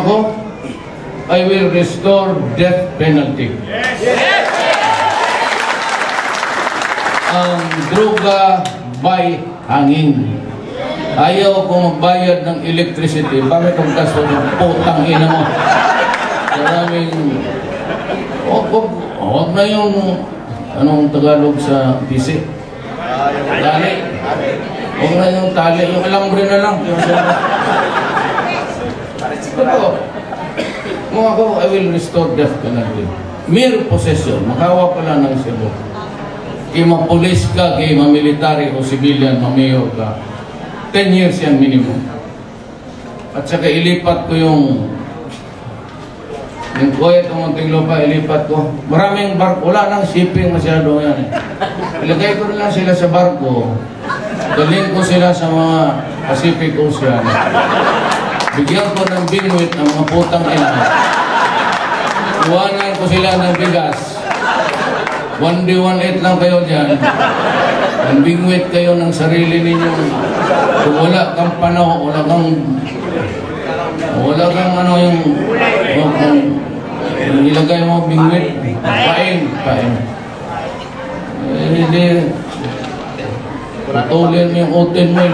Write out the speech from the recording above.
ako, I will restore death penalty. Ang droga by hangin. Ayaw ko magbayad ng electricity. Bakit kung kaso ng putang ina mo? Maraming... Huwag na yung... Anong Tagalog sa PC? Tali. Huwag na yung tali. Yung alambre na lang. Ito. Kung ako, I will restore death penalty. Mere possession. Makawa pala ng Cebu. Kaya mapulis ka, kaya mamilitary o civilian, mamayor ka. 10 years yan minimum. At saka ilipat ko yung kuwait o Muntinlupa, ilipat ko. Maraming barko, wala nang shipping masyado yan. Ilagay ko na lang sila sa barko. Dalhin ko sila sa mga Pacific Ocean. Bigyan ko ng bingwit ang mga putang ina. Iwanan ko sila ng bigas. 1 day 1-8 lang kayo dyan. Ang bingwit kayo ng sarili ninyo. Kung wala kang panahon, wala kang ano yung ilagay mo bingwit, pain. Hindi, patulin mo yung utin mo.